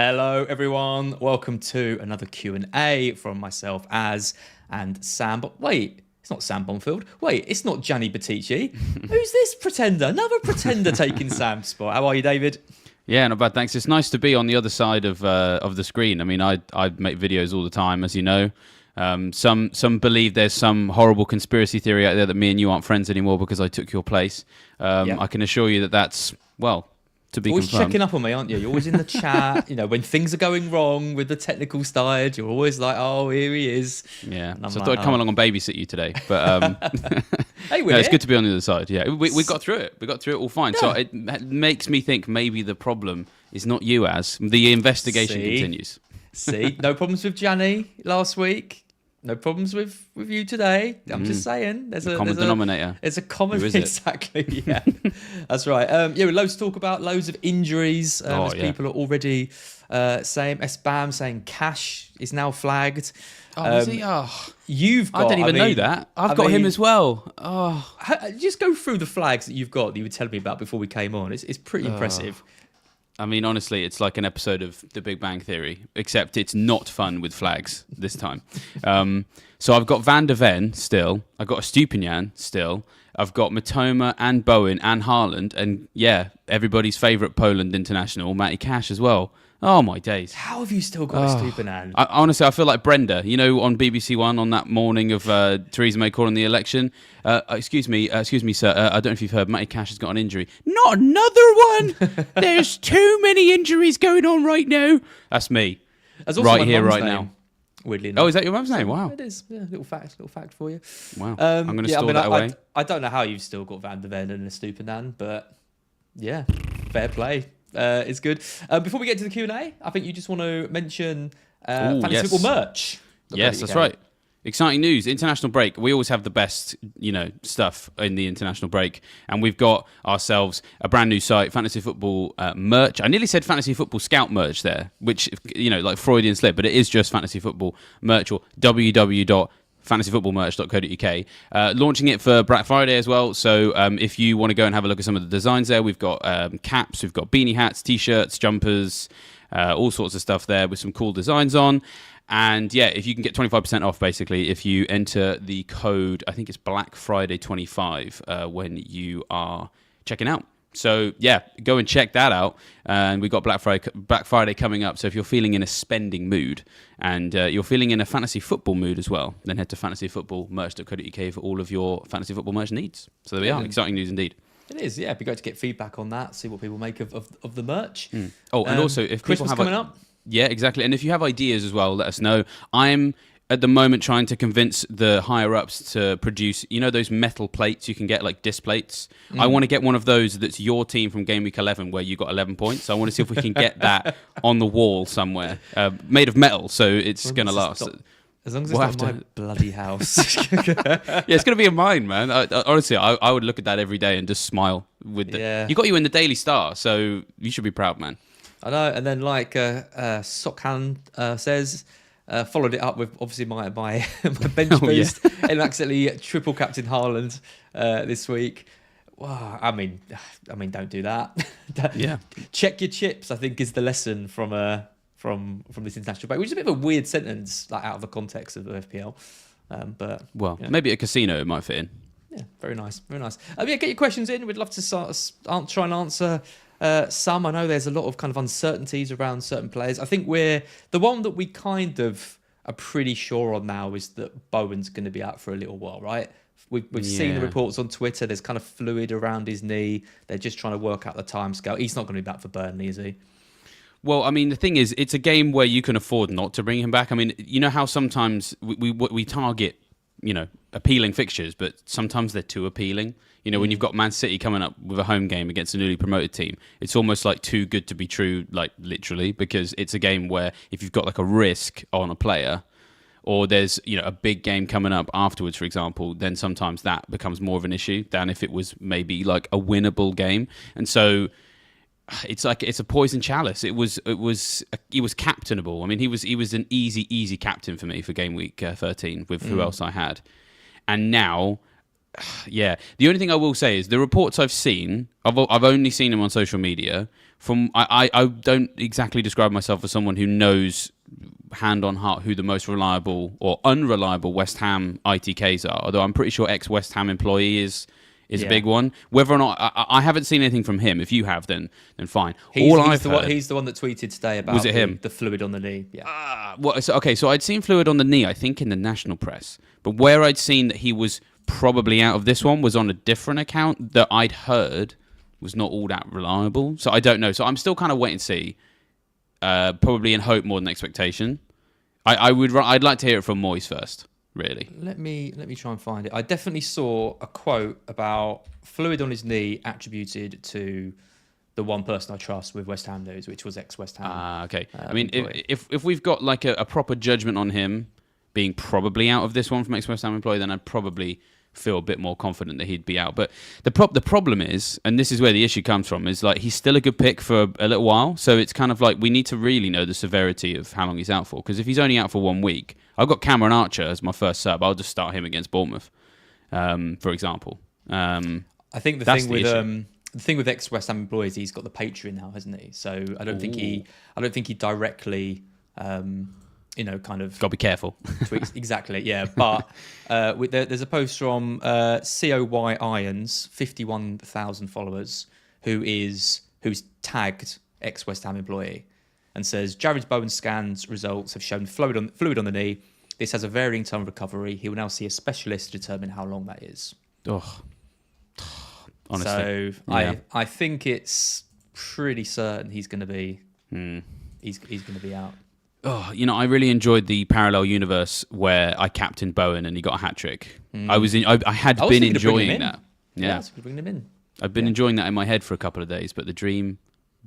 Hello, everyone. Welcome to another Q&A from myself, and Sam. But wait, it's not Sam Bonfield. Wait, it's not Gianni Battici. Who's this pretender? Another pretender taking Sam's spot. How are you, David? Yeah, not bad, thanks. It's nice to be on the other side of the screen. I mean, I make videos all the time, as you know. Some believe there's some horrible conspiracy theory out there that me and you aren't friends anymore because I took your place. I can assure you that that's, well, to be always confirmed. Checking up on me, aren't you? You're always in the chat. You know, when things are going wrong with the technical side, you're always like, "Oh, here he is." Yeah. So I thought I'd come along and babysit you today, but hey, no, it's good to be on the other side. Yeah, we got through it. We got through it all fine. Yeah. So it makes me think maybe the problem is not you, as the investigation continues. See, no problems with Gianni last week. No problems with you today. I'm just saying. There's a common denominator. There's a common, exactly. Yeah, that's right. Loads to talk about. Loads of injuries. People are already saying. Spam saying Cash is now flagged. Oh, is he? Oh, you've got. I don't even know that. I've got him as well. Oh, just go through the flags that you've got that you were telling me about before we came on. It's pretty impressive. I mean, honestly, it's like an episode of The Big Bang Theory, except it's not fun with flags this time. So I've got Van der Ven still. I've got Estupinian still. I've got Mitoma and Bowen and Haaland. And yeah, everybody's favourite Poland international, Matty Cash as well. Oh, my days. How have you still got Estupinian? Honestly, I feel like Brenda, you know, on BBC One on that morning of Theresa May calling the election. Excuse me, sir. I don't know if you've heard, Matty Cash has got an injury. Not another one! There's too many injuries going on right now. That's me. That's also right here, right name, now. Weirdly enough. Oh, is that your mum's name? Wow. It is. Yeah, little fact for you. Wow. I'm going to store that away. I don't know how you've still got Van der Ven and Estupinian, but yeah, fair play. It's good. Before we get to the Q&A, I think you just want to mention Fantasy Football merch. Yes, that's right. Exciting news. International break. We always have the best, stuff in the international break. And we've got ourselves a brand new site, Fantasy Football merch. I nearly said Fantasy Football Scout merch there, which, like Freudian slip, but it is just Fantasy Football merch, or www.fantasyfootballmerch.co.uk. Launching it for Black Friday as well. So if you want to go and have a look at some of the designs there, we've got caps, we've got beanie hats, t-shirts, jumpers, all sorts of stuff there with some cool designs on. And yeah, if you can get 25% off, basically, if you enter the code, I think it's Black Friday 25 when you are checking out. So yeah, go and check that out. And we've got Black Friday coming up. So if you're feeling in a spending mood and you're feeling in a fantasy football mood as well, then head to fantasyfootballmerch.co.uk for all of your fantasy football merch needs. So there we are. Exciting news indeed. It is, yeah. It'd be great to get feedback on that, see what people make of the merch. Oh, and also if Christmas people have coming up. Yeah, exactly. And if you have ideas as well, let us know. I'm at the moment trying to convince the higher ups to produce, those metal plates you can get, like disc plates. I want to get one of those that's your team from Gameweek 11 where you got 11 points. So I want to see if we can get that on the wall somewhere, made of metal, so it's going to last. As long as it's not my bloody house. Yeah, it's going to be in mine, man. Honestly, I would look at that every day and just smile. You got you in the Daily Star, so you should be proud, man. I know. And then like Sokhan says... followed it up with obviously my bench boost and accidentally triple captain Haaland this week. Wow, I mean, don't do that. Yeah, check your chips, I think, is the lesson from this international break, which is a bit of a weird sentence, like out of the context of the FPL. But maybe at a casino it might fit in. Yeah, very nice, very nice. Get your questions in. We'd love to try and answer. Some. I know there's a lot of kind of uncertainties around certain players. I think the one that we kind of are pretty sure on now is that Bowen's going to be out for a little while, right? We've seen the reports on Twitter. There's kind of fluid around his knee. They're just trying to work out the timescale. He's not going to be back for Burnley, is he? Well, I mean, the thing is, it's a game where you can afford not to bring him back. I mean, you know how sometimes we target, appealing fixtures, but sometimes they're too appealing. When you've got Man City coming up with a home game against a newly promoted team, it's almost like too good to be true, like literally, because it's a game where if you've got like a risk on a player, or there's a big game coming up afterwards, for example, then sometimes that becomes more of an issue than if it was maybe like a winnable game. And so it's like it's a poison chalice. He was captainable. I mean, he was an easy captain for me for Gameweek 13 with who else I had, and now Yeah. The only thing I will say is the reports I've seen, I've only seen them on social media. I don't exactly describe myself as someone who knows hand on heart who the most reliable or unreliable West Ham ITKs are. Although I'm pretty sure ex-West Ham employee is a big one. Whether or not I haven't seen anything from him. If you have, then fine. He's the one that tweeted today about was it him? The fluid on the knee. Yeah. So I'd seen fluid on the knee, I think, in the national press. But where I'd seen that he was probably out of this one was on a different account that I'd heard was not all that reliable. So I don't know. So I'm still kind of waiting to see. Probably in hope more than expectation. I'd like to hear it from Moyes first. Really. Let me try and find it. I definitely saw a quote about fluid on his knee attributed to the one person I trust with West Ham news, which was ex-West Ham. Okay. I mean, if we've got like a proper judgment on him being probably out of this one from ex-West Ham employee, then I'd probably feel a bit more confident that he'd be out. But the problem is, and this is where the issue comes from, is like he's still a good pick for a little while. So it's kind of like we need to really know the severity of how long he's out for. Because if he's only out for 1 week, I've got Cameron Archer as my first sub. I'll just start him against Bournemouth, for example. I think the thing with ex-West Ham employees, he's got the Patreon now, hasn't he? So I don't think he directly. Kind of... Got to be careful. Tweets. Exactly, yeah. But there's a post from COY Irons, 51,000 followers, who's tagged ex-West Ham employee and says, Jared Bowen's scans results have shown fluid on the knee. This has a varying time of recovery. He will now see a specialist to determine how long that is. Oh, honestly. So yeah. I think it's pretty certain he's going to be he's going to be out. Oh, I really enjoyed the parallel universe where I captained Bowen and he got a hat trick. I had been enjoying that. Yeah, I was bringing him in. I've been enjoying that in my head for a couple of days, but the dream,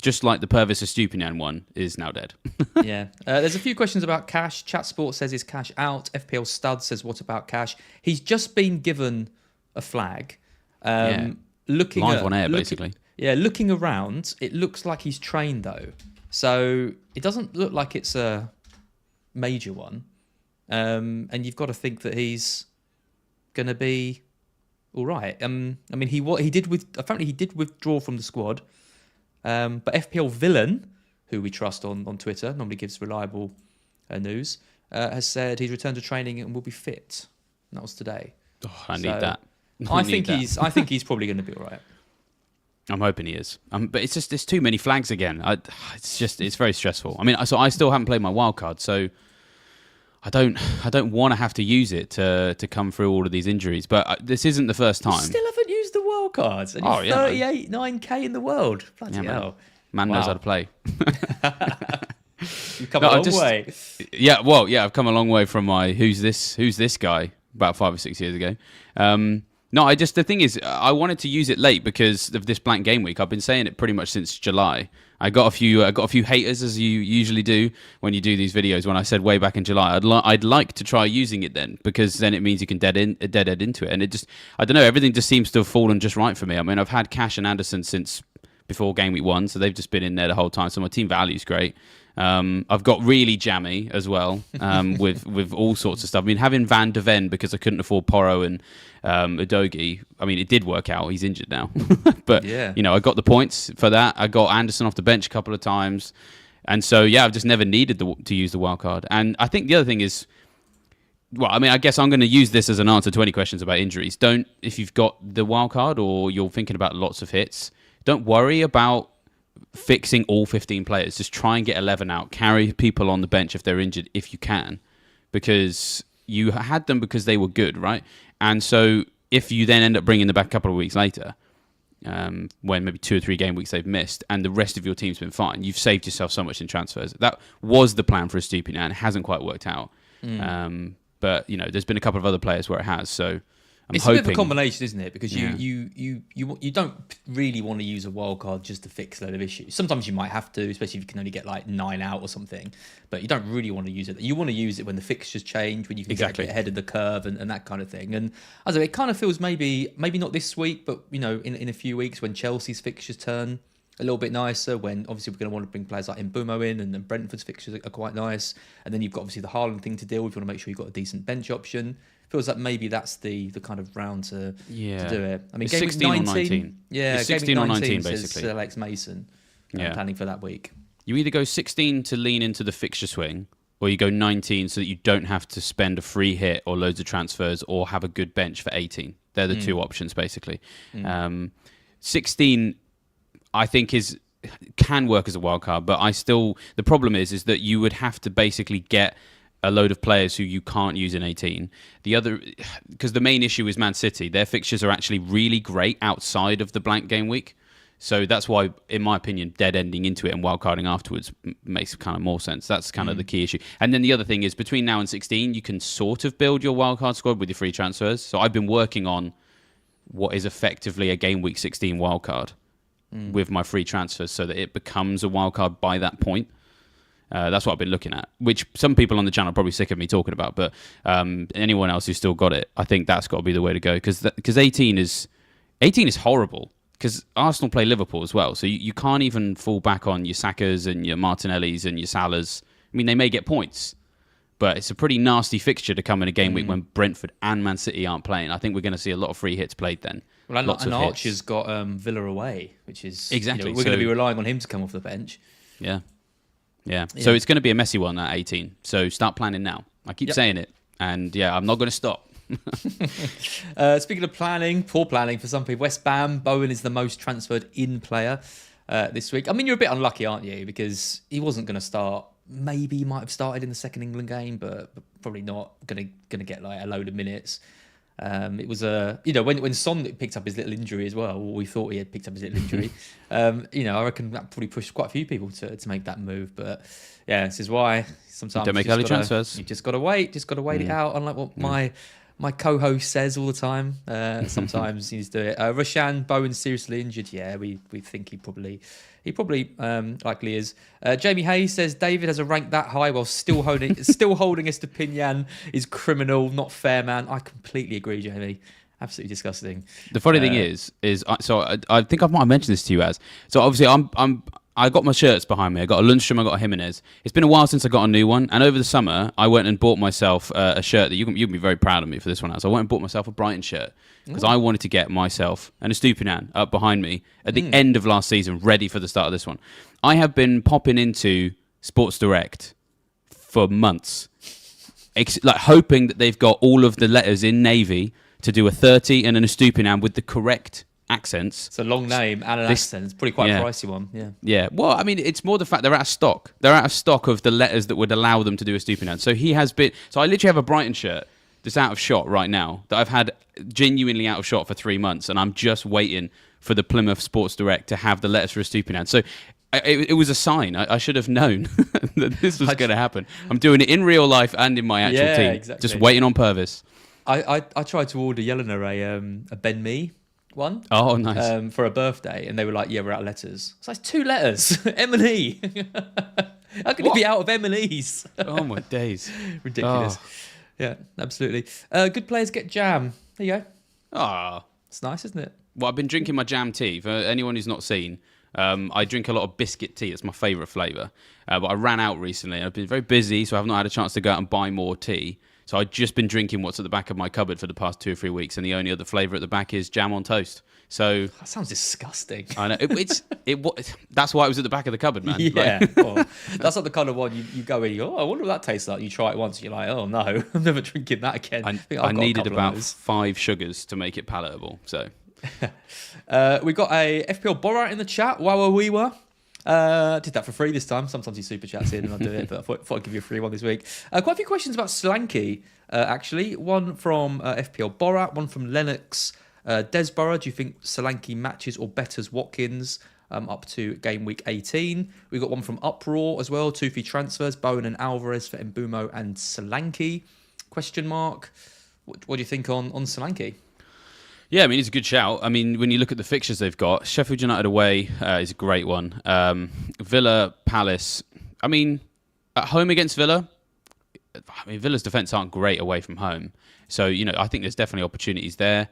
just like the Purvis Estupiñán one, is now dead. Yeah. There's a few questions about Cash. Chat Sport says, is Cash out? FPL Stud says, what about Cash? He's just been given a flag. Looking live on air, basically. Yeah, looking around, it looks like he's trained, though. So it doesn't look like it's a major one. And you've got to think that he's going to be all right. I mean, apparently he did withdraw from the squad. But FPL Villain, who we trust on Twitter, normally gives reliable news, has said he's returned to training and will be fit. And that was today. Oh, I need that. I think he's probably going to be all right. I'm hoping he is. But it's just there's too many flags again. It's very stressful. I mean, so I still haven't played my wild card, so I don't want to have to use it to come through all of these injuries. But this isn't the first time. You still haven't used the wild cards. And you're 38, 9k in the world. Bloody hell. Man knows how to play. You've come a long way. Yeah, well, yeah, I've come a long way from my who's this guy about 5 or 6 years ago. No, the thing is, I wanted to use it late because of this blank game week. I've been saying it pretty much since July. I got a few haters, as you usually do when you do these videos. When I said way back in July, I'd like to try using it then, because then it means you can dead end into it. And it just, I don't know, everything just seems to have fallen just right for me. I mean, I've had Cash and Anderson since before game week 1, so they've just been in there the whole time. So my team value's great. I've got really jammy as well, with all sorts of stuff. I mean, having Van de Ven because I couldn't afford Porro and Udogie. I mean, it did work out. He's injured now, but yeah. I got the points for that. I got Anderson off the bench a couple of times, and so yeah, I've just never needed to use the wild card. And I think the other thing is, well, I mean, I guess I'm going to use this as an answer to any questions about injuries. If you've got the wild card or you're thinking about lots of hits, don't worry about fixing all 15 players. Just try and get 11 out. Carry people on the bench if they're injured, if you can, because you had them because they were good, right? And so if you then end up bringing them back a couple of weeks later, when maybe 2 or 3 game weeks they've missed and the rest of your team's been fine, you've saved yourself so much in transfers. That was the plan for Estupiñán, and it hasn't quite worked out. But there's been a couple of other players where it has, so it's a bit of a combination, isn't it? Because you don't really want to use a wild card just to fix a load of issues. Sometimes you might have to, especially if you can only get like 9 out or something. But you don't really want to use it. You want to use it when the fixtures change, when you can get ahead of the curve and that kind of thing. And as it kind of feels maybe not this week, but in a few weeks when Chelsea's fixtures turn a little bit nicer, when obviously we're going to want to bring players like Mbeumo in, and then Brentford's fixtures are quite nice. And then you've got obviously the Haaland thing to deal with. You want to make sure you've got a decent bench option. feels like maybe that's the kind of round to do it. I mean, it's game 16 19, or 19. Yeah, it's 16 or 19 basically. Alex Mason planning for that week. You either go 16 to lean into the fixture swing, or you go 19 so that you don't have to spend a free hit or loads of transfers or have a good bench for 18. They're the two options, basically. 16, I think, can work as a wild card, but the problem is that you would have to basically get a load of players who you can't use in 18. Because the main issue is Man City. Their fixtures are actually really great outside of the blank game week. So that's why, in my opinion, dead ending into it and wildcarding afterwards makes kind of more sense. That's kind of the key issue. And then the other thing is, between now and 16, you can sort of build your wildcard squad with your free transfers. So I've been working on what is effectively a game week 16 wildcard with my free transfers so that it becomes a wildcard by that point. That's what I've been looking at, which some people on the channel are probably sick of me talking about. But anyone else who's still got it, I think that's got to be the way to go. Because 18 is horrible. Because Arsenal play Liverpool as well, so you can't even fall back on your Sakas and your Martinellis and your Salahs. I mean, they may get points, but it's a pretty nasty fixture to come in a game week when Brentford and Man City aren't playing. I think we're going to see a lot of free hits played then. Well, and Archer's got Villa away, which is exactly we're going to be relying on him to come off the bench. Yeah. So it's going to be a messy one at 18. So start planning now. I keep saying it, and I'm not going to stop. Speaking of planning, poor planning for some people, West Ham, Bowen is the most transferred in player this week. I mean, you're a bit unlucky, aren't you? Because he wasn't going to start. Maybe he might have started in the second England game, but probably not going to get like a load of minutes. It was when Son picked up his little injury as well, or we thought he had picked up his little injury. I reckon that probably pushed quite a few people to make that move. But yeah, this is why sometimes don't make early transfers. You just got to wait it out. Unlike what my co-host says all the time. Sometimes you need to do it. Rashan Bowen seriously injured. Yeah, we think he probably likely is. Jamie Hayes says David has a rank that high while still holding a Stepinian is criminal, not fair, man. I completely agree, Jamie. Absolutely disgusting. The funny thing is I think I might have mentioned this to you so obviously I got my shirts behind me. I got a Lundstrom, I got a Jimenez. It's been a while since I got a new one. And over the summer, I went and bought myself a shirt that you'd be very proud of me for this one. So I went and bought myself a Brighton shirt because I wanted to get myself and a Stupinan up behind me at the end of last season, ready for the start of this one. I have been popping into Sports Direct for months, hoping that they've got all of the letters in navy to do a 30 and a Stupinan with the correct accents. It's a long name and an accent. It's probably quite a pricey one. Yeah. Well, I mean, it's more the fact they're out of stock. They're out of stock of the letters that would allow them to do a Stupinan. So he has been. So I literally have a Brighton shirt that's out of shot right now that I've had genuinely out of shot for 3 months, and I'm just waiting for the Plymouth Sports Direct to have the letters for a Stupinan. So it was a sign. I should have known that this was going to happen. I'm doing it in real life and in my actual team. Exactly. Just waiting on Purvis. I tried to order Yelena a Ben Mee one. Oh, nice. For a birthday, and they were like, "Yeah, we're out of letters." So it's 2 letters, M and E. How can it be out of M and E's? Oh my days, ridiculous. Oh. Yeah, absolutely. Good players get jam. There you go. Ah, it's nice, isn't it? Well, I've been drinking my jam tea. For anyone who's not seen, I drink a lot of biscuit tea. It's my favourite flavour. But I ran out recently. I've been very busy, so I've not had a chance to go out and buy more tea. So I've just been drinking what's at the back of my cupboard for the past 2 or 3 weeks, and the only other flavour at the back is jam on toast. So that sounds disgusting. I know that's why it was at the back of the cupboard, man. Yeah, that's not the kind of one you go in. I wonder what that tastes like. You try it once, and you're like, oh no, I'm never drinking that again. I needed about 5 sugars to make it palatable. So we got a FPL Borat in the chat. Wow, we were. Did that for free this time. Sometimes he super chats in and I do it, but I thought I'd give you a free one this week. Quite a few questions about Solanke, actually. One from FPL Borat, one from Lennox Desborough. Do you think Solanke matches or betters Watkins up to game week 18? We got one from Uproar as well. 2 free transfers, Bowen and Alvarez for Mbeumo and Solanke. Question mark. What do you think on Solanke? Yeah, I mean, it's a good shout. I mean, when you look at the fixtures they've got, Sheffield United away is a great one. Villa, Palace. I mean, at home against Villa, Villa's defence aren't great away from home. So, I think there's definitely opportunities there.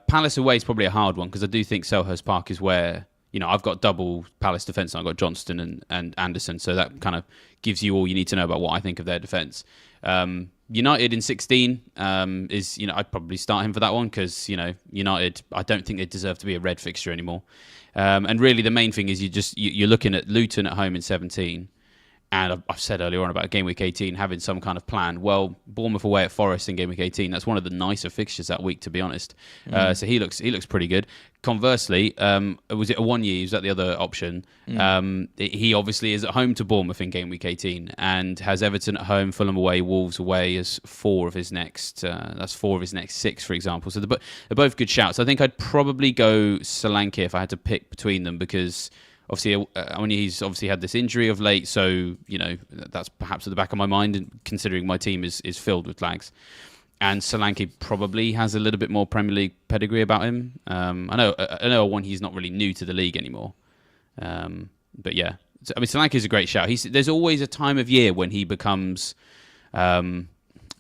Palace away is probably a hard one because I do think Selhurst Park is where, I've got double Palace defence. I've got Johnston and Anderson. So that kind of gives you all you need to know about what I think of their defence. United in 16 is, I'd probably start him for that one because, United, I don't think they deserve to be a red fixture anymore. And really the main thing is you're looking at Luton at home in 17. And I've said earlier on about Game Week 18 having some kind of plan. Well, Bournemouth away at Forest in Game Week 18, that's one of the nicer fixtures that week, to be honest. So he looks pretty good. Conversely, was it a 1 year? Is that the other option? He obviously is at home to Bournemouth in Game Week 18 and has Everton at home, Fulham away, Wolves away as four of his next 6, for example. So they're both good shouts. I think I'd probably go Solanke if I had to pick between them because... Obviously, he's obviously had this injury of late, so that's perhaps at the back of my mind, considering my team is filled with lags. And Solanke probably has a little bit more Premier League pedigree about him. I know one he's not really new to the league anymore, but yeah, Solanke is a great shout. There's always a time of year when he becomes.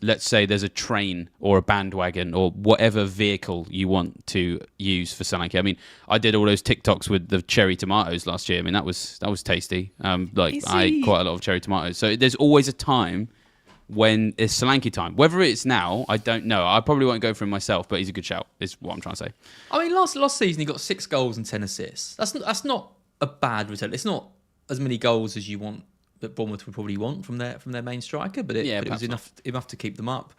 Let's say there's a train or a bandwagon or whatever vehicle you want to use for Solanke. I did all those TikToks with the cherry tomatoes last year. That was tasty. I ate quite a lot of cherry tomatoes. So there's always a time when it's Solanke time. Whether it's now, I don't know. I probably won't go for him myself, but he's a good shout, is what I'm trying to say. Last season he got 6 goals and 10 assists. That's not a bad result. It's not as many goals as you want that Bournemouth would probably want from their main striker, but it was enough to keep them up.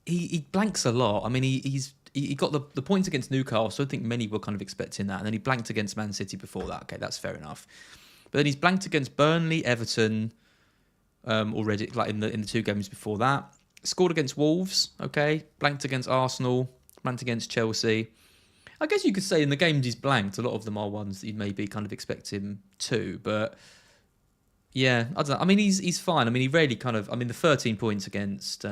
He blanks a lot. He got the points against Newcastle. I think many were kind of expecting that, and then he blanked against Man City before that. Okay, that's fair enough. But then he's blanked against Burnley, Everton already, like in the 2 games before that. Scored against Wolves. Okay, blanked against Arsenal, blanked against Chelsea. I guess you could say in the games he's blanked, a lot of them are ones that you maybe kind of expect him to, but. Yeah, I don't know. He's fine. He rarely the 13 points against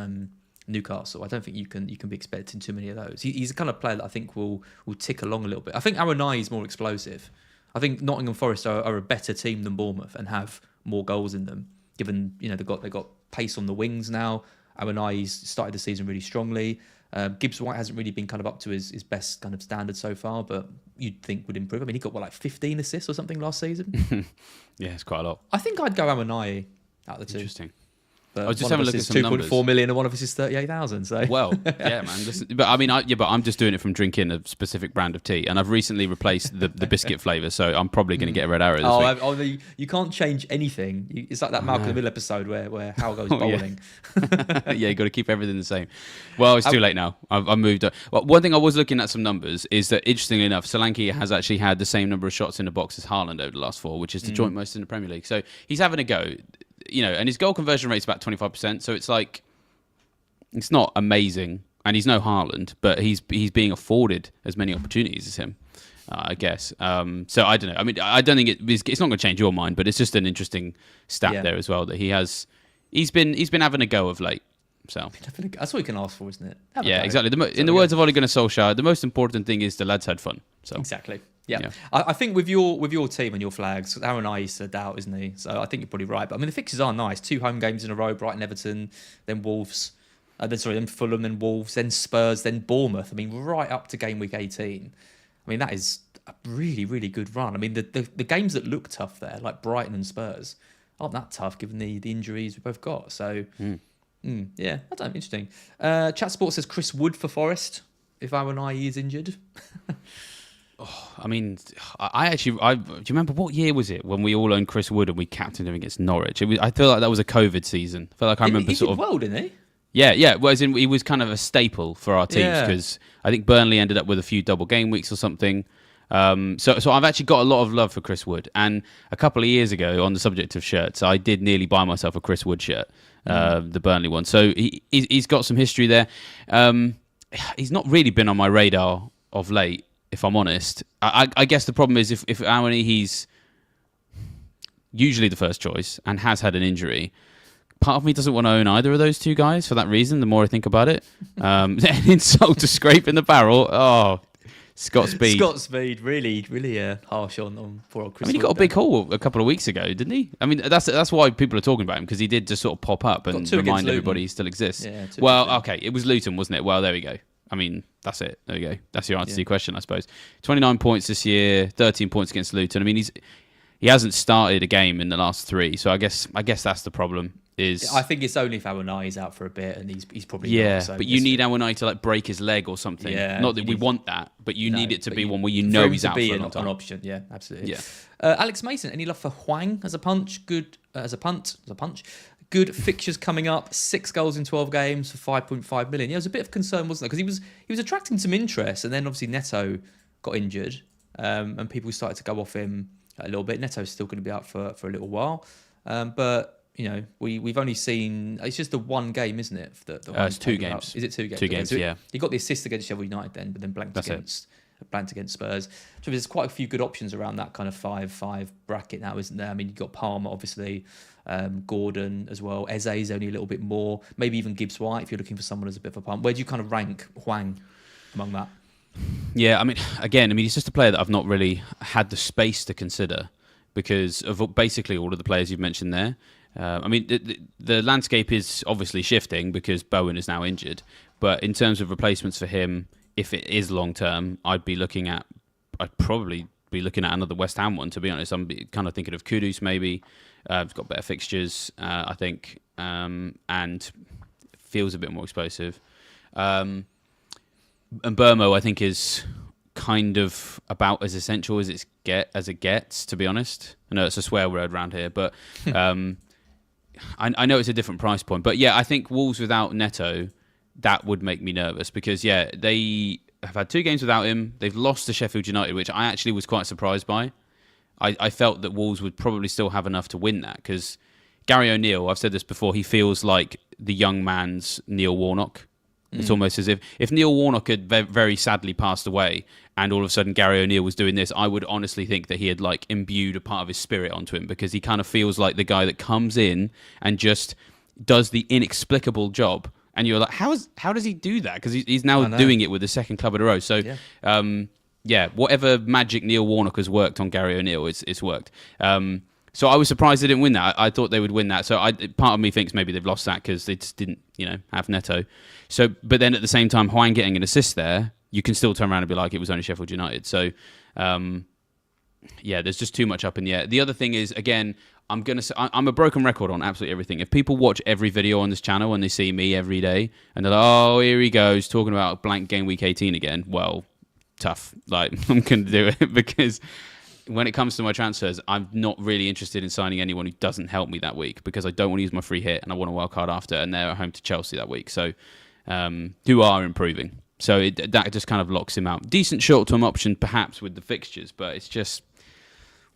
Newcastle. I don't think you can be expecting too many of those. He's the kind of player that I think will tick along a little bit. I think Aronai is more explosive. I think Nottingham Forest are a better team than Bournemouth and have more goals in them. Given they've got pace on the wings now. Aronai's started the season really strongly. Gibbs White hasn't really been kind of up to his best kind of standard so far, but you'd think would improve. He got 15 assists or something last season. Yeah, it's quite a lot. I think I'd go Aronai out of the 2. Interesting. But I was just having a look at some numbers. 2.4 million and one of us is 38,000. So well, yeah, man. Listen, but I'm just doing it from drinking a specific brand of tea, and I've recently replaced the biscuit flavour, so I'm probably going to get a red arrow this week. You can't change anything. It's like that Malcolm in the Middle episode where Hal goes bowling. Yeah, you got to keep everything the same. Well, it's too late now. I've moved on. Well, one thing I was looking at some numbers is that, interestingly enough, Solanke has actually had the same number of shots in the box as Haaland over the last 4, which is the joint most in the Premier League. So he's having a go. And his goal conversion rate's about 25%, so it's like it's not amazing, and he's no Haaland, but he's being afforded as many opportunities as him, I guess. So I don't know. I don't think it's not going to change your mind, but it's just an interesting stat there as well that he's been having a go of late. So that's what you can ask for, isn't it? Exactly. In the words of Ole Gunnar Solskjaer, the most important thing is the lads had fun. So exactly. Yeah. I think with your team and your flags, Aronai is a doubt, isn't he? So I think you're probably right. But the fixtures are nice. 2 home games in a row: Brighton, Everton, then Wolves, then Fulham, then Wolves, then Spurs, then Bournemouth. Right up to game week 18. That is a really, really good run. The games that look tough there, like Brighton and Spurs, aren't that tough given the injuries we've both got. So yeah, I don't know. Interesting. Chat Sport says Chris Wood for Forest if Aronai is injured. Do you remember what year was it when we all owned Chris Wood and we captained him against Norwich? I feel like that was a COVID season. I feel like I remember he did well, didn't he? Yeah. Well, he was kind of a staple for our teams because I think Burnley ended up with a few double game weeks or something. So I've actually got a lot of love for Chris Wood. And a couple of years ago, on the subject of shirts, I did nearly buy myself a Chris Wood shirt, the Burnley one. So he's got some history there. He's not really been on my radar of late, if I'm honest. I guess the problem is if Aronai, he's usually the first choice and has had an injury. Part of me doesn't want to own either of those 2 guys for that reason, the more I think about it. An insult to scrape in the barrel. Oh, Scott Speed, really, really harsh on poor old Chris. He got a big haul a couple of weeks ago, didn't he? That's why people are talking about him, because he did just sort of pop up and remind everybody he still exists. Yeah, okay, it was Luton, wasn't it? Well, there we go. That's it. There we go. That's your answer to your question, I suppose. 29 points this year, 13 points against Luton. He hasn't started a game in the last 3, so I guess that's the problem. is. I think it's only if Awoniyi is out for a bit, and he's probably Yeah, not, so but you need Awoniyi to like break his leg or something. Yeah, Not that we want that, but you need it to be one where you for know him he's to out be for a long time. an option. Yeah, absolutely. Yeah. Alex Mason, any love for Hwang as a punch? Good as a punch. Good fixtures coming up. 6 goals in 12 games for 5.5 million. Yeah, it was a bit of concern, wasn't there? Because he was attracting some interest, and then obviously Neto got injured, and people started to go off him a little bit. Neto's still going to be out for a little while, but we've only seen, it's just the one game, isn't it? It's 2 games. Is it 2 games? 2 games, yeah. He got the assist against Sheffield United then, but then blanked against Spurs. So there's quite a few good options around that kind of 5-5 bracket now, isn't there? I mean, you've got Palmer, obviously, Gordon as well. Eze's only a little bit more. Maybe even Gibbs White if you're looking for someone as a bit of a pump. Where do you kind of rank Hwang among that? Yeah, I mean, he's just a player that I've not really had the space to consider because of basically all of the players you've mentioned there. The landscape is obviously shifting because Bowen is now injured. But in terms of replacements for him, if it is long term, I'd probably be looking at another West Ham one, to be honest. I'm kind of thinking of Kudus maybe. He's got better fixtures, I think, and feels a bit more explosive. And Mbeumo, I think, is kind of about as essential as it gets, to be honest. I know it's a swear word around here, but I know it's a different price point. But yeah, I think Wolves without Neto, that would make me nervous because, yeah, they have had 2 games without him. They've lost to Sheffield United, which I actually was quite surprised by. I felt that Wolves would probably still have enough to win that because Gary O'Neill, I've said this before, he feels like the young man's Neil Warnock. It's almost as if Neil Warnock had very sadly passed away and all of a sudden Gary O'Neill was doing this, I would honestly think that he had like imbued a part of his spirit onto him because he kind of feels like the guy that comes in and just does the inexplicable job. And you're like, how does he do that? Because he's now doing it with the second club in a row. So, whatever magic Neil Warnock has worked on Gary O'Neill, it's worked. So I was surprised they didn't win that. I thought they would win that. So part of me thinks maybe they've lost that because they just didn't, have Neto. So, but then at the same time, Hwang getting an assist there, you can still turn around and be like, it was only Sheffield United. So, there's just too much up in the air. The other thing is, again, I'm going to say, I'm a broken record on absolutely everything. If people watch every video on this channel and they see me every day and they're like, oh, here he goes, talking about blank game week 18 again, well, tough. Like, I'm going to do it because when it comes to my transfers, I'm not really interested in signing anyone who doesn't help me that week because I don't want to use my free hit and I want a wild card after, and they're at home to Chelsea that week. So, who are improving. So that just kind of locks him out. Decent short-term option, perhaps, with the fixtures, but it's just,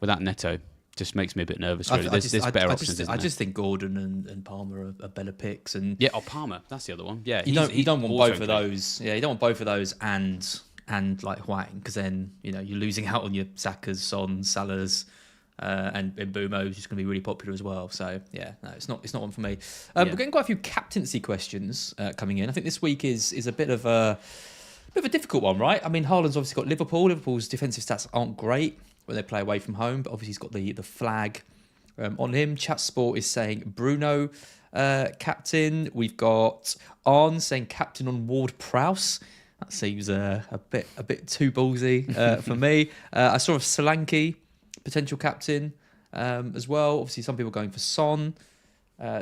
without Neto, just makes me a bit nervous, really. There's better options, isn't there? I just think Gordon and Palmer are better picks. And yeah, Palmer, that's the other one. Yeah, you don't want both of those. Yeah, you don't want both of those and like Hwang, because then you're losing out on your Sakas, Son, Salahs, and Mbeumo, who's just going to be really popular as well. So yeah, no, it's not one for me. We're getting quite a few captaincy questions coming in. I think this week is a bit of a difficult one, right? I mean, Haaland's obviously got Liverpool. Liverpool's defensive stats aren't great when they play away from home, but obviously he's got the flag on him. Chat Sport is saying Bruno captain. We've got Arn saying captain on Ward-Prowse. That seems a bit too ballsy for me. I saw a Solanke potential captain as well. Obviously, some people going for Son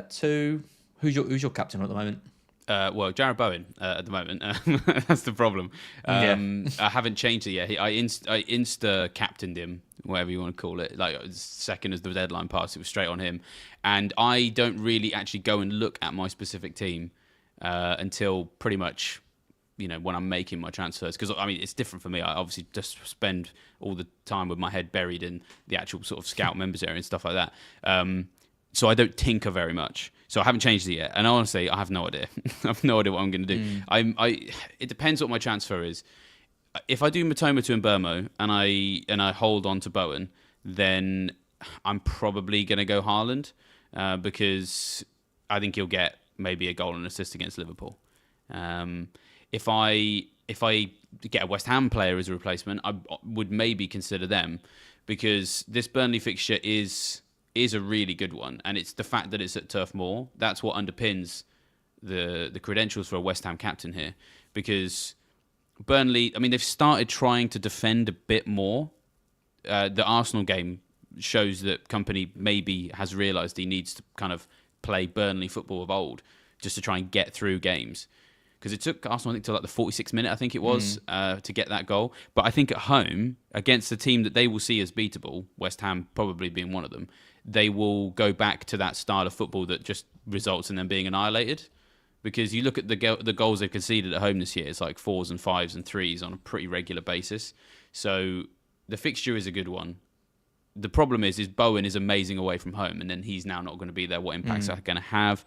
too. Who's your captain at the moment? Well, Jared Bowen at the moment. That's the problem. I haven't changed it yet. I insta captained him, whatever you want to call it. Like second as the deadline passed, it was straight on him. And I don't really actually go and look at my specific team until pretty much, when I'm making my transfers. Because, it's different for me. I obviously just spend all the time with my head buried in the actual sort of scout members area and stuff like that. So I don't tinker very much. So I haven't changed it yet. And honestly, I have no idea. I have no idea what I'm going to do. It depends what my transfer is. If I do Matoma to Mbeumo and I hold on to Bowen, then I'm probably going to go Haaland because I think he'll get maybe a goal and assist against Liverpool. If I get a West Ham player as a replacement, I would maybe consider them because this Burnley fixture is a really good one, and it's the fact that it's at Turf Moor. That's what underpins the credentials for a West Ham captain here, because Burnley, they've started trying to defend a bit more. The Arsenal game shows that Kompany maybe has realised he needs to kind of play Burnley football of old, just to try and get through games. Because it took Arsenal, I think, to like the 46th minute, I think it was, to get that goal. But I think at home, against a team that they will see as beatable, West Ham probably being one of them, they will go back to that style of football that just results in them being annihilated. Because you look at the goals they've conceded at home this year, it's like 4s and 5s and 3s on a pretty regular basis. So the fixture is a good one. The problem is Bowen is amazing away from home, and then he's now not going to be there. What impact's that going to have?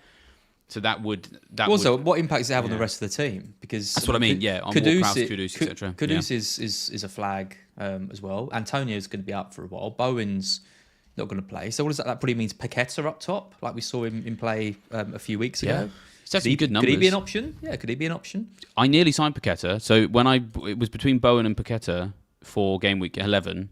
So what impact does it have on the rest of the team? Because that's what I mean. Yeah, on Kudus, etc. Kudus is a flag as well. Antonio's going to be out for a while. Bowen's not going to play. So what does that probably means? Paqueta up top, like we saw him in play a few weeks ago. He's had some good numbers. Could he be an option? Yeah, could he be an option? I nearly signed Paqueta. So it was between Bowen and Paqueta for game week 11.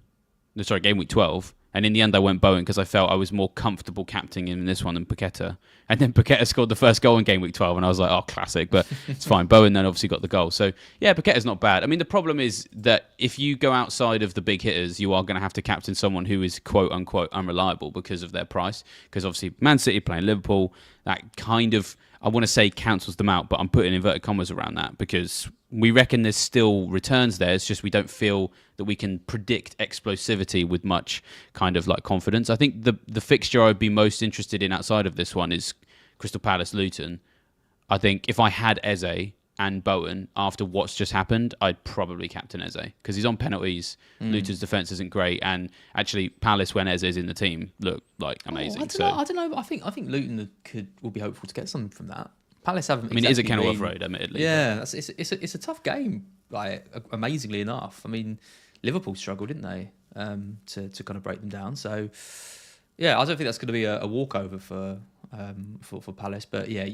Sorry, game week 12. And in the end, I went Bowen because I felt I was more comfortable captaining him in this one than Paqueta. And then Paqueta scored the first goal in game week 12, and I was like, oh, classic, but it's fine. Bowen then obviously got the goal. So, yeah, Paqueta's not bad. I mean, the problem is that if you go outside of the big hitters, you are going to have to captain someone who is quote-unquote unreliable because of their price. Because obviously, Man City playing Liverpool, that kind of, I want to say cancels them out, but I'm putting inverted commas around that because we reckon there's still returns there. It's just we don't feel that we can predict explosivity with much kind of like confidence. I think the fixture I'd be most interested in outside of this one is Crystal Palace Luton. I think if I had Eze and Bowen after what's just happened, I'd probably captain Eze because he's on penalties. Luton's defence isn't great, and actually Palace when Eze is in the team look like amazing. I don't know. I think Luton will be hopeful to get something from that. Palace haven't. I mean, it is a Kenilworth Road, admittedly. Yeah, it's a tough game. Like amazingly enough, I mean, Liverpool struggled, didn't they, to kind of break them down. So, yeah, I don't think that's going to be a walkover for Palace. But yeah,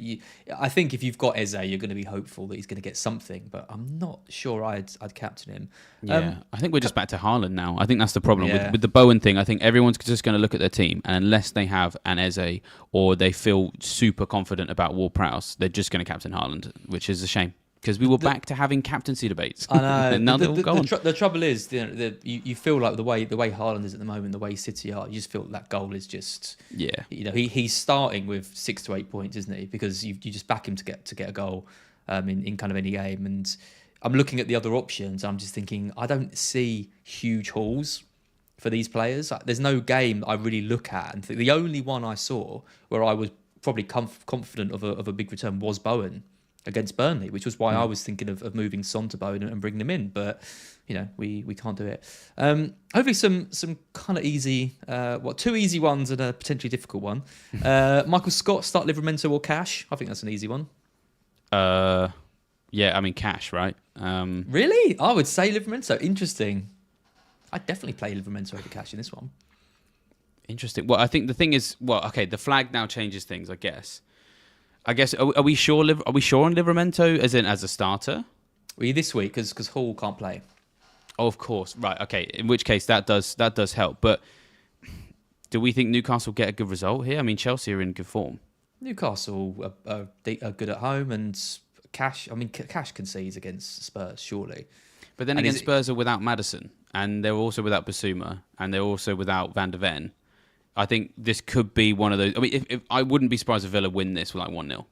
I think if you've got Eze, you're going to be hopeful that he's going to get something. But I'm not sure I'd captain him. Yeah, I think we're just back to Haaland now. I think that's the problem with the Bowen thing. I think everyone's just going to look at their team, and unless they have an Eze or they feel super confident about Ward-Prowse, they're just going to captain Haaland, which is a shame. Because we were back to having captaincy debates. I know. The trouble is, you feel like the way Haaland is at the moment, the way City are, you just feel that goal is just. Yeah. You know, he's starting with 6 to 8 points, isn't he? Because you just back him to get a goal, in kind of any game. And I'm looking at the other options. I'm just thinking I don't see huge hauls for these players. There's no game I really look at and think the only one I saw where I was probably confident of a big return was Bowen against Burnley, which was why I was thinking of moving Son to Bowen and bringing him in. But, you know, we can't do it. Hopefully some kind of easy, 2 easy ones and a potentially difficult one. Michael Scott, start Livramento or Cash? I think that's an easy one. Yeah, I mean, Cash, right? Really? I would say Livramento. Interesting. I'd definitely play Livramento over Cash in this one. Interesting. Well, I think the thing is, the flag now changes things, I guess. Are we sure? Are we sure on Livramento as a starter? Well, this week because Hall can't play. Oh, of course. Right. Okay. In which case that does help. But do we think Newcastle get a good result here? I mean, Chelsea are in good form. Newcastle are good at home, and Cash. I mean, Cash concedes against Spurs, surely. But then again, Spurs are without Maddison, and they're also without Basuma, and they're also without Van der Ven. I think this could be one of those. I mean, if I wouldn't be surprised if Villa win this with like 1-0.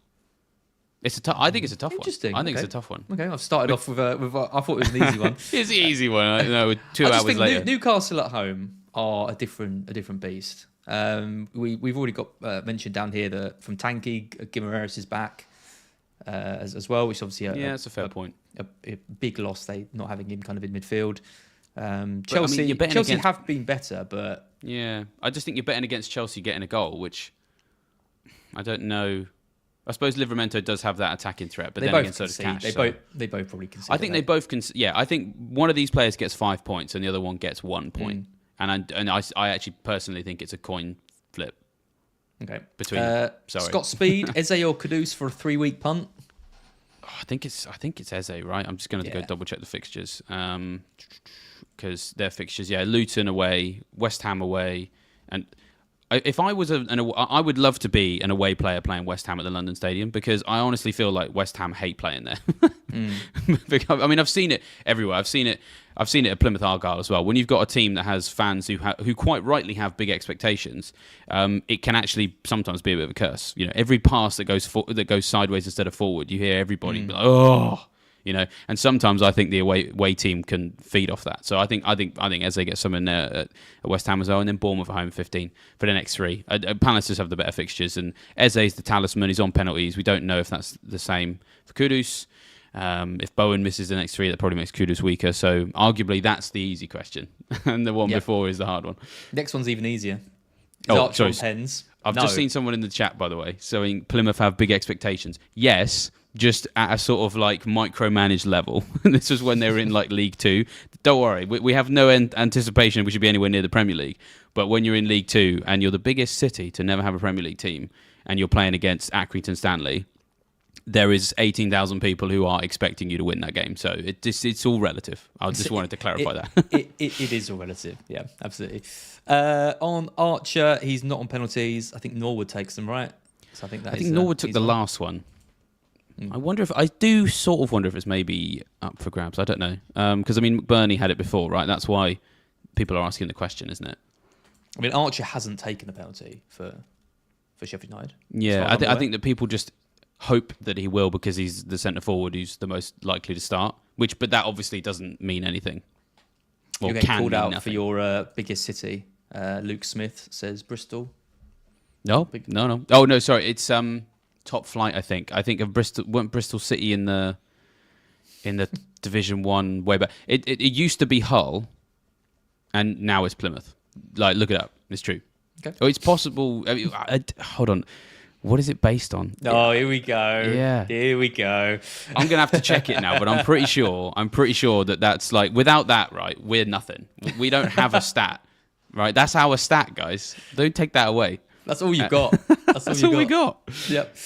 I think it's a tough one. Interesting. I think it's a tough one. Okay, I've started off with I thought it was an easy one. It's the easy one. I know. 2 hours later, Newcastle at home are a different beast. We've already got mentioned down here that from Tanky, Guimaraes is back as well, which obviously that's a fair point. A big loss. They not having him kind of in midfield. Chelsea, I mean, Chelsea have been better, but yeah, I just think you're betting against Chelsea getting a goal, which I don't know. I suppose Livramento does have that attacking threat, but then again, so does Cash. They both probably concede. I think they both can. Yeah, I think one of these players gets 5 points and the other one gets 1 point. And I actually personally think it's a coin flip. Okay. Between Scott Speed, Eze or Kudus for a 3-week punt. I think it's Eze, right? I'm just going to go double check the fixtures. Because their fixtures, Luton away, West Ham away, and if I was I would love to be an away player playing West Ham at the London Stadium because I honestly feel like West Ham hate playing there. I mean, I've seen it everywhere. I've seen it I've seen it at Plymouth Argyle as well. When you've got a team that has fans who quite rightly have big expectations, it can actually sometimes be a bit of a curse. Every pass that goes sideways instead of forward, you hear everybody be like, oh. And sometimes I think the away team can feed off that. So I think Eze gets some in there at West Ham as well, and then Bournemouth at home 15 for the next 3. Palace just have the better fixtures, and Eze's the talisman. He's on penalties. We don't know if that's the same for Kudus. If Bowen misses the next 3, that probably makes Kudus weaker. So arguably that's the easy question, and the one before is the hard one. Next one's even easier. Sorry. Pens. I've just seen someone in the chat, by the way, saying Plymouth have big expectations. Yes, just at a sort of like micromanaged level. This was when they were in like League 2. Don't worry, we have no anticipation we should be anywhere near the Premier League. But when you're in League 2 and you're the biggest city to never have a Premier League team, and you're playing against Accrington Stanley, there is 18,000 people who are expecting you to win that game. So it's all relative. I just wanted to clarify that. It is all relative. Yeah, absolutely. On Archer, he's not on penalties. I think Norwood takes them, right? So I think Norwood took the last one. I do sort of wonder if it's maybe up for grabs. I don't know. Because, McBurney had it before, right? That's why people are asking the question, isn't it? Archer hasn't taken the penalty for Sheffield United. Yeah, I think that people just hope that he will because he's the centre forward who's the most likely to start. But that obviously doesn't mean anything. You're getting called out nothing. For your biggest city. Luke Smith says Bristol. No. Oh no, sorry. It's top flight. I think of Bristol. Weren't Bristol City in the Division 1 way back? It used to be Hull, and now it's Plymouth. Like, look it up. It's true. Okay. Oh, it's possible. Hold on. What is it based on? Oh, here we go. Yeah. Here we go. I'm going to have to check it now, but I'm pretty sure that's like, without that, right, we're nothing. We don't have a stat, right? That's our stat, guys. Don't take that away. That's all you've got. That's all we got. Yep.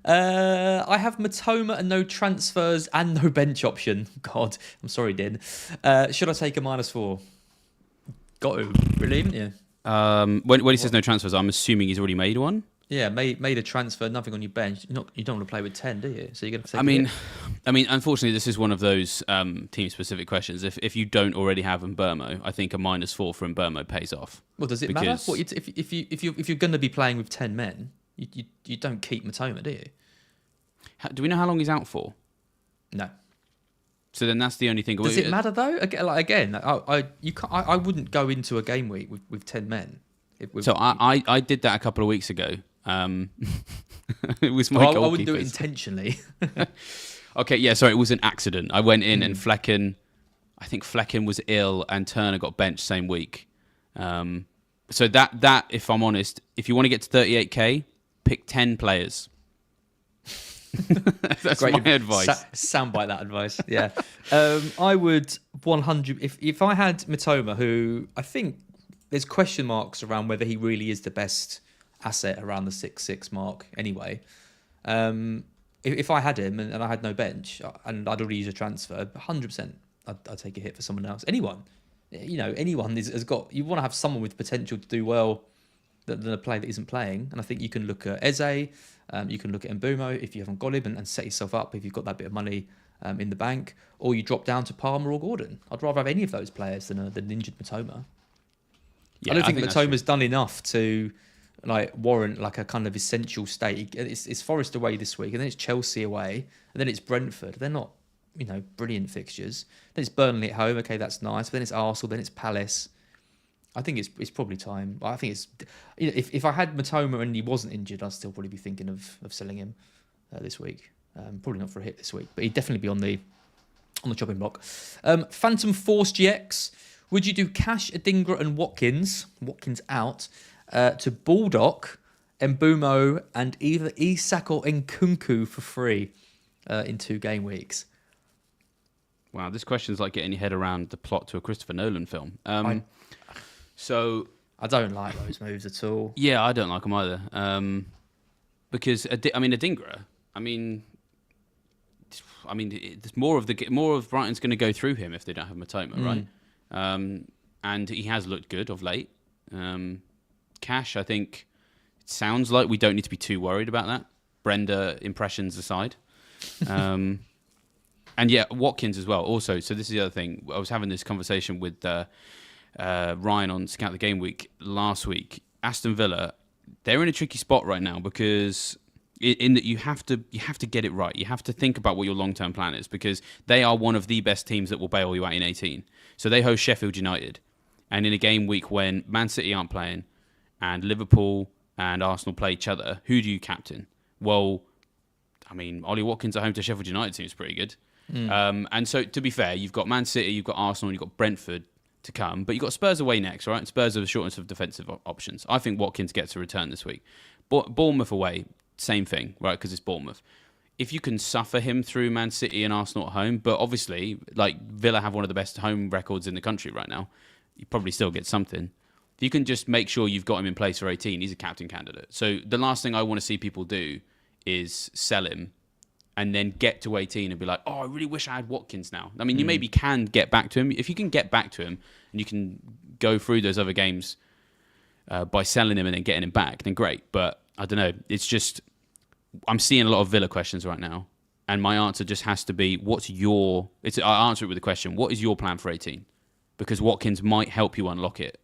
I have Matoma and no transfers and no bench option. God, I'm sorry, Din. Should I take a -4? Got to, really, haven't you? When he says no transfers, I'm assuming he's already made one. Yeah, made a transfer, nothing on your bench. You don't want to play with 10, do you? So you're going to take unfortunately, this is one of those team-specific questions. If you don't already have Mbeumo, I think a -4 for Mbeumo pays off. Well, does it matter? If you're going to be playing with 10 men, you don't keep Matoma, do you? Do we know how long he's out for? No. So then that's the only thing. Does it matter though? Again, I wouldn't go into a game week with 10 men. I did that a couple of weeks ago. It was my goalkeepers. I wouldn't do it intentionally. Okay, yeah, sorry, it was an accident. I went in and I think Flecken was ill and Turner got benched same week. So that, if I'm honest, if you want to get to 38k, pick 10 players. That's great. My advice. Soundbite that advice. Yeah. I would 100. If I had Matoma, who I think there's question marks around whether he really is the best asset around the 6-6 mark. Anyway, if I had him and I had no bench and I'd already used a transfer, 100%, I'd take a hit for someone else. Anyone has got. You want to have someone with potential to do well than a player that isn't playing. And I think you can look at Eze. You can look at Mbeumo if you haven't got him and set yourself up if you've got that bit of money in the bank, or you drop down to Palmer or Gordon. I'd rather have any of those players than an injured Matoma. Yeah, I don't think Matoma's done enough to warrant a kind of essential state. It's Forest away this week, and then it's Chelsea away, and then it's Brentford. They're not, brilliant fixtures. Then it's Burnley at home. Okay, that's nice. But then it's Arsenal. Then it's Palace. I think it's probably time. I think it's if I had Matoma and he wasn't injured, I'd still probably be thinking of selling him this week. Probably not for a hit this week, but he'd definitely be on the chopping block. Phantom Force GX. Would you do Cash, Adingra, and Watkins out to Baldock, Mbeumo, and either Isak or Nkunku for free in 2 game weeks? Wow, this question's like getting your head around the plot to a Christopher Nolan film. So I don't like those moves at all. Yeah, I don't like them either. Because Adingra. There's more of Brighton's going to go through him if they don't have Matoma, right? And he has looked good of late. Cash, I think, it sounds like we don't need to be too worried about that. Brenda impressions aside. And yeah, Watkins as well. Also, so this is the other thing. I was having this conversation with Ryan on Scout the Game Week last week. Aston Villa, they're in a tricky spot right now because in that you have to get it right. You have to think about what your long-term plan is because they are one of the best teams that will bail you out in 18. So they host Sheffield United, and in a game week when Man City aren't playing and Liverpool and Arsenal play each other, who do you captain? Well, I mean, Ollie Watkins at home to Sheffield United seems pretty good. And so, to be fair, you've got Man City, you've got Arsenal, and you've got Brentford to come, but you've got Spurs away next, right? Spurs are the shortest of defensive options. I think Watkins gets a return this week. Bournemouth away, same thing, right? Because it's Bournemouth. If you can suffer him through Man City and Arsenal at home, but obviously, like Villa have one of the best home records in the country right now, you probably still get something. If you can just make sure you've got him in place for 18, he's a captain candidate. So the last thing I want to see people do is sell him and then get to 18 and be like, oh, I really wish I had Watkins now. I mean, you maybe can get back to him. If you can get back to him and you can go through those other games by selling him and then getting him back, then great. But I don't know. It's just, I'm seeing a lot of Villa questions right now. And my answer just has to be, I'll answer it with a question. What is your plan for 18? Because Watkins might help you unlock it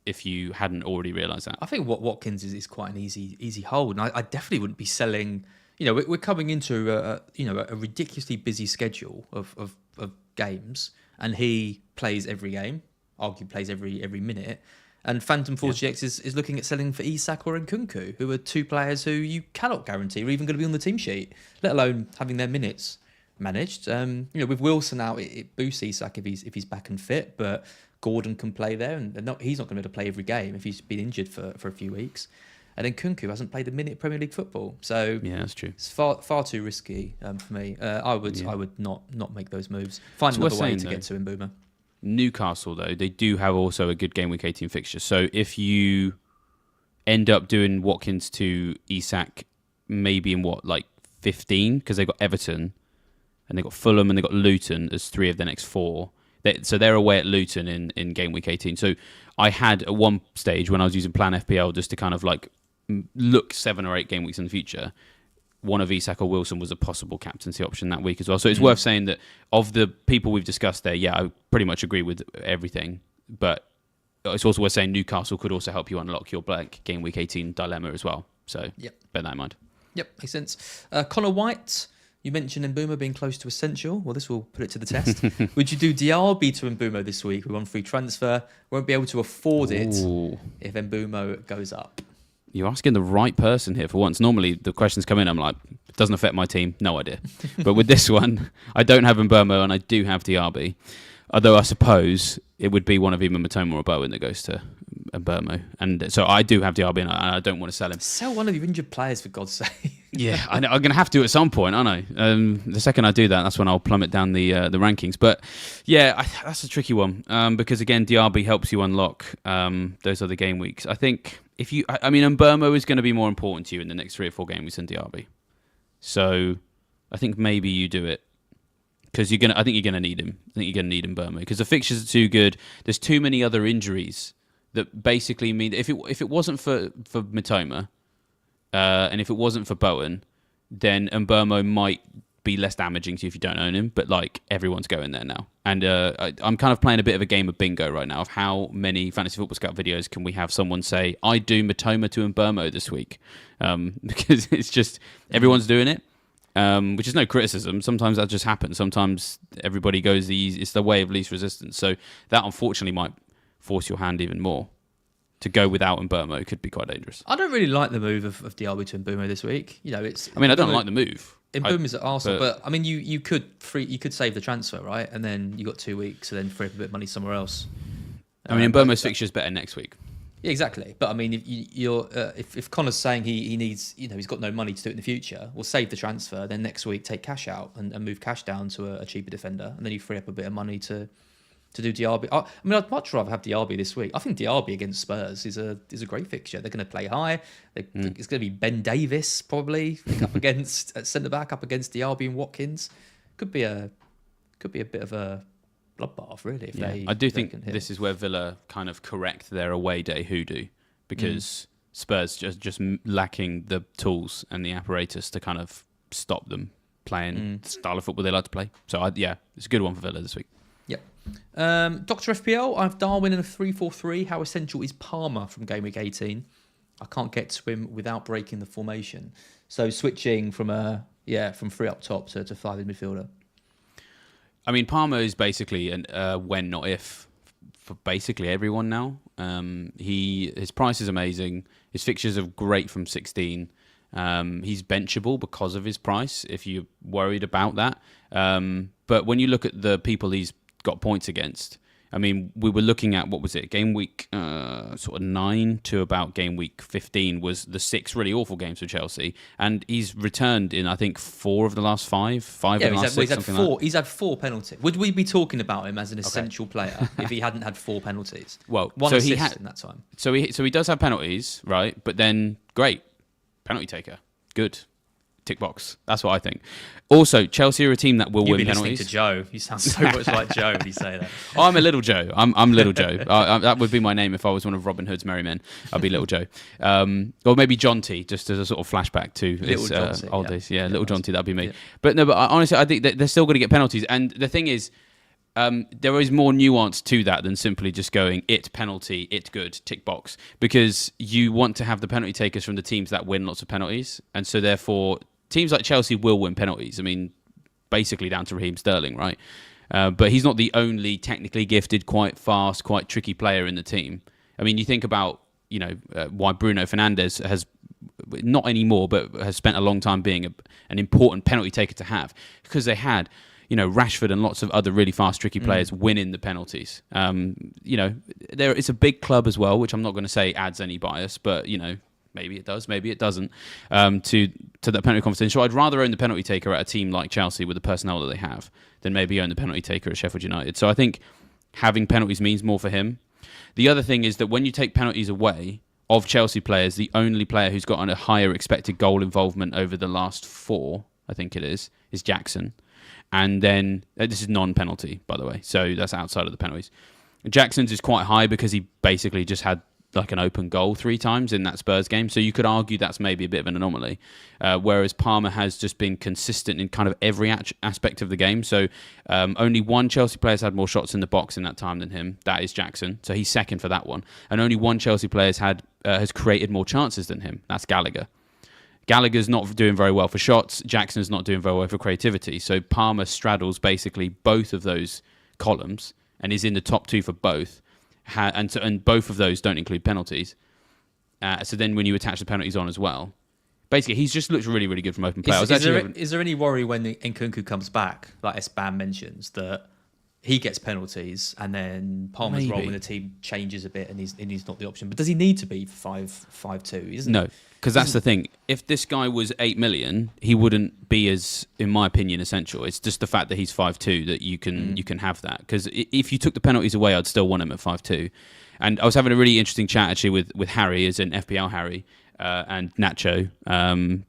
if you hadn't already realised that. I think what Watkins is quite an easy hold. And I definitely wouldn't be selling. You know, we're coming into a ridiculously busy schedule of games, and he plays every game, arguably plays every minute. And Phantom 40X is looking at selling for Isak or Nkunku, who are two players who you cannot guarantee are even going to be on the team sheet, let alone having their minutes managed. With Wilson out, it boosts Isak if he's back and fit, but Gordon can play there, and he's not going to be able to play every game if he's been injured for a few weeks. And then Nkunku hasn't played a minute of Premier League football, so yeah, that's true. It's far too risky for me. I would not make those moves. Find another way to get to Mbeumo. Newcastle, though, they do have also a good Game Week 18 fixture. So if you end up doing Watkins to Isak, maybe in 15, because they've got Everton and they've got Fulham and they've got Luton as 3 of the next 4. So they're away at Luton in Game Week 18. So I had at one stage when I was using Plan FPL just to kind of look 7 or 8 game weeks in the future, one of Isak or Wilson was a possible captaincy option that week as well. So it's worth saying that of the people we've discussed there, I pretty much agree with everything. But it's also worth saying Newcastle could also help you unlock your black Game Week 18 dilemma as well. So bear that in mind. Yep, makes sense. Connor White, you mentioned Mbeumo being close to essential. Well, this will put it to the test. Would you do Diaby to Mbeumo this week? We want free transfer. Won't be able to afford it if Mbeumo goes up. You're asking the right person here for once. Normally, the questions come in, I'm like, it doesn't affect my team. No idea. But with this one, I don't have Mbeumo and I do have Diaby. Although I suppose it would be one of either Matoma or Bowen that goes to Mbeumo. And so I do have Diaby and I don't want to sell him. Sell one of your injured players, for God's sake. Yeah, I'm going to have to at some point, aren't I? The second I do that, that's when I'll plummet down the rankings. But yeah, that's a tricky one because, again, Diaby helps you unlock those other game weeks. I think Mbeumo is going to be more important to you in the next 3 or 4 game weeks than Diaby. So I think maybe you do it because I think you're going to need him. I think you're going to need Mbeumo because the fixtures are too good. There's too many other injuries that basically mean that if it wasn't for Matoma, and if it wasn't for Bowen, then Mbeumo might be less damaging to you if you don't own him. But everyone's going there now, and I'm kind of playing a bit of a game of bingo right now of how many Fantasy Football Scout videos can we have someone say I do Matoma to Mbeumo this week, because it's just everyone's doing it, which is no criticism. Sometimes that just happens. Sometimes everybody goes it's the way of least resistance. So that unfortunately might force your hand even more. To go without Mbeumo could be quite dangerous. I don't really like the move of Diaby to Mbeumo this week. I don't like the move. Mbeumo's at Arsenal, but you could save the transfer, right? And then you got 2 weeks, and then free up a bit of money somewhere else. Mbeumo's fixture is better next week. Yeah, exactly. But if Connor's saying he needs, he's got no money to do it in the future, we'll save the transfer. Then next week take cash out and move cash down to a cheaper defender, and then you free up a bit of money to do Diaby. I'd much rather have Diaby this week. I think Diaby against Spurs is a great fixture. They're going to play high. It's going to be Ben Davis probably up against at centre back up against Diaby and Watkins. Could be a bit of a bloodbath really. I do think this is where Villa kind of correct their away day hoodoo because Spurs just lacking the tools and the apparatus to kind of stop them playing the style of football they like to play. So, it's a good one for Villa this week. Yep. Dr. FPL, I have Darwin in a 3-4-3. How essential is Palmer from Gameweek 18? I can't get to him without breaking the formation. So switching from from 3 up top to 5 in midfielder. I mean, Palmer is basically an when not if for basically everyone now. His price is amazing. His fixtures are great from 16. He's benchable because of his price, if you're worried about that. But when you look at the people he's got points against, I mean, we were looking at, what was it, game week sort of 9 to about game week 15 was the 6 really awful games for Chelsea. And he's returned in, I think, 4 of the last 5 of the last 6, something like that. He's had 4 penalties. Would we be talking about him as an essential player if he hadn't had 4 penalties? Well, one assist in that time. So he does have penalties, right? But then, great. Penalty taker. Good. Tick box. That's what I think. Also, Chelsea are a team that will win penalties. Listening to Joe. You sound so much like Joe when you say that. Oh, I'm a little Joe. I'm little Joe. That would be my name if I was one of Robin Hood's merry men. I'd be little Joe. Or maybe John T, just as a sort of flashback to his old days. Yeah, little John T, that'd be me. Yeah. But no, honestly, I think that they're still going to get penalties. And the thing is, there is more nuance to that than simply just going, it penalty, it good, tick box. Because you want to have the penalty takers from the teams that win lots of penalties. And so therefore, teams like Chelsea will win penalties. I mean, basically down to Raheem Sterling, right? But he's not the only technically gifted, quite fast, quite tricky player in the team. I mean, you think about, why Bruno Fernandes has, not anymore, but has spent a long time being an important penalty taker to have. Because they had, Rashford and lots of other really fast, tricky players winning the penalties. It's a big club as well, which I'm not going to say adds any bias, but, maybe it does, maybe it doesn't, to that penalty conversation. So I'd rather own the penalty taker at a team like Chelsea with the personnel that they have than maybe own the penalty taker at Sheffield United. So I think having penalties means more for him. The other thing is that when you take penalties away of Chelsea players, the only player who's got a higher expected goal involvement over the last 4, I think it is Jackson. And then, this is non-penalty, by the way, so that's outside of the penalties. Jackson's is quite high because he basically just had like an open goal 3 times in that Spurs game. So you could argue that's maybe a bit of an anomaly. Whereas Palmer has just been consistent in kind of every aspect of the game. So only one Chelsea player's had more shots in the box in that time than him. That is Jackson. So he's second for that one. And only one Chelsea player has created more chances than him. That's Gallagher. Gallagher's not doing very well for shots. Jackson's not doing very well for creativity. So Palmer straddles both of those columns and is in the top 2 for both. And both of those don't include penalties. So then when you attach the penalties on as well, basically he's just looks really, really good from open play. Is there any worry when Nkunku comes back, like Espan mentions, that he gets penalties and then Palmer's role in the team changes a bit and he's not the option? But does he need to be 5'2"? No, because that's the thing. If this guy was 8 million, he wouldn't be as, in my opinion, essential. It's just the fact that he's 5'2" that you can have that. Because if you took the penalties away, I'd still want him at 5'2". And I was having a really interesting chat actually with Harry, as in FPL Harry, and Nacho, some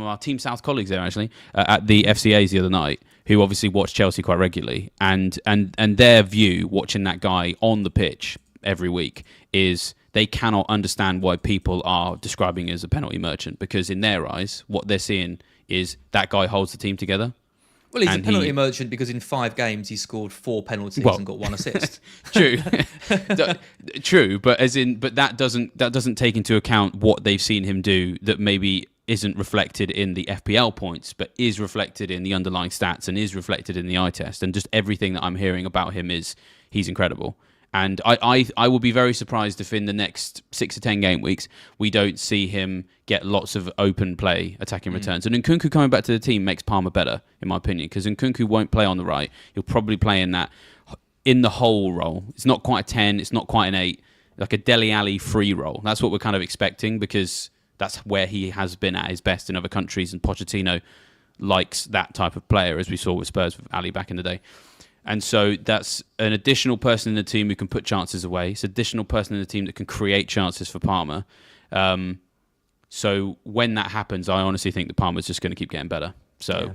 of our Team South colleagues there actually, at the FCAs the other night, who obviously watch Chelsea quite regularly, and their view watching that guy on the pitch every week is they cannot understand why people are describing him as a penalty merchant, because in their eyes, what they're seeing is that guy holds the team together. Well, he's a penalty merchant because in 5 games he scored 4 penalties and got 1 assist. True, true, but that doesn't take into account what they've seen him do that maybe isn't reflected in the FPL points, but is reflected in the underlying stats and is reflected in the eye test. And just everything that I'm hearing about him is he's incredible. And I will be very surprised if in the next 6 to 10 game weeks we don't see him get lots of open play, attacking returns. And Nkunku coming back to the team makes Palmer better, in my opinion, because Nkunku won't play on the right. He'll probably play in the whole role. It's not quite a 10, it's not quite an 8, like a Dele Alli free role. That's what we're kind of expecting, because that's where he has been at his best in other countries, and Pochettino likes that type of player, as we saw with Spurs with Ali back in the day. And so that's an additional person in the team who can put chances away. It's an additional person in the team that can create chances for Palmer. So when that happens, I honestly think that Palmer's just going to keep getting better. So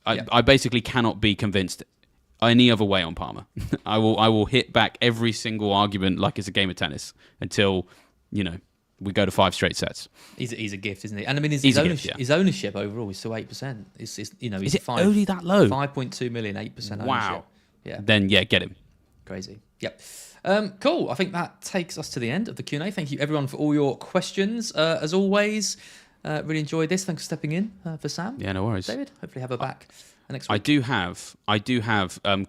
I basically cannot be convinced any other way on Palmer. I will hit back every single argument like it's a game of tennis until, we go to 5 straight sets. He's a gift, isn't he? And I mean, his He's a ownership, gift, yeah. his ownership overall is still 8%. It's Is he's it only that low? 5.2 million, 8% ownership. Wow. Yeah. Then yeah, get him. Crazy. Yep. Cool. I think that takes us to the end of the Q&A. Thank you everyone for all your questions. As always, really enjoyed this. Thanks for stepping in for Sam. Yeah, no worries. David, hopefully have her back next week. I do have a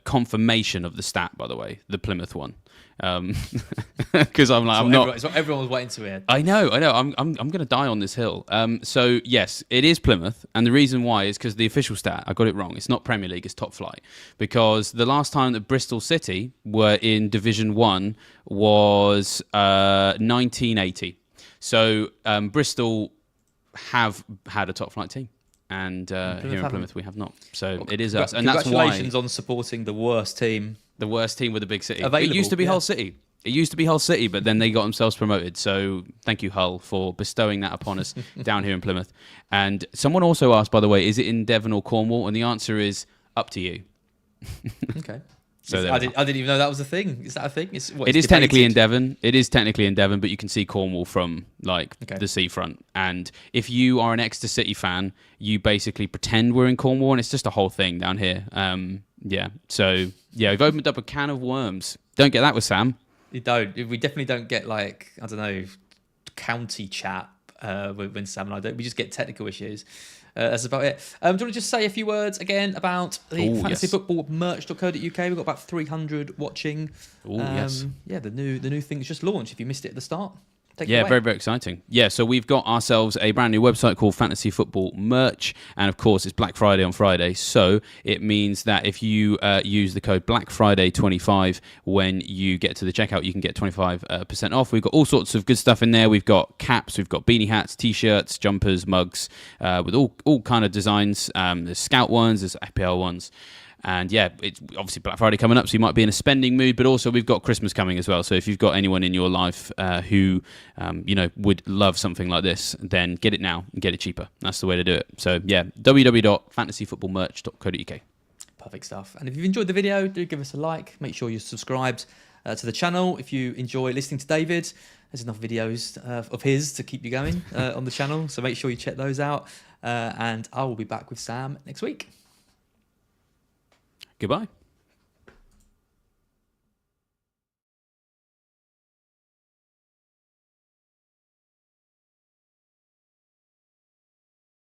confirmation of the stat, by the way, the Plymouth one. Because It's what everyone was waiting to hear. I know. I'm going to die on this hill. So yes, it is Plymouth, and the reason why is because the official stat, I got it wrong. It's not Premier League, it's top flight. Because the last time that Bristol City were in Division 1 was 1980. So Bristol have had a top flight team. And here in Plymouth we have not. So it is us, and that's why. Congratulations on supporting the worst team. The worst team with a big city. Available, It used to be Hull City. It used to be Hull City, but then they got themselves promoted. So thank you, Hull, for bestowing that upon us down here in Plymouth. And someone also asked, by the way, is it in Devon or Cornwall? And the answer is up to you. Okay. So I didn't even know that was a thing. Is that a thing? It is technically in Devon. It is technically in Devon, but you can see Cornwall from the seafront. And if you are an Exeter City fan, you basically pretend we're in Cornwall, and it's just a whole thing down here. Yeah. So yeah, we've opened up a can of worms. Don't get that with Sam. You don't. We definitely don't get I don't know, county chat when Sam and I don't. We just get technical issues. That's about it. Do you want to just say a few words again about the fantasy football merch.co.uk? We've got about 300 watching. Yes. Yeah, the new thing's just launched. If you missed it at the start, take it Yeah, away. very, very exciting. Yeah, so we've got ourselves a brand new website called Fantasy Football Merch. And of course, it's Black Friday on Friday. So it means that if you use the code BlackFriday25 when you get to the checkout, you can get 25% off. We've got all sorts of good stuff in there. We've got caps, we've got beanie hats, t-shirts, jumpers, mugs, with all kind of designs. There's Scout ones, there's FPL ones. And yeah, it's obviously Black Friday coming up, so you might be in a spending mood, but also we've got Christmas coming as well. So if you've got anyone in your life who, would love something like this, then get it now and get it cheaper. That's the way to do it. So yeah, www.fantasyfootballmerch.co.uk. Perfect stuff. And if you've enjoyed the video, do give us a like. Make sure you're subscribed to the channel. If you enjoy listening to David, there's enough videos of his to keep you going on the channel. So make sure you check those out. And I will be back with Sam next week. Goodbye.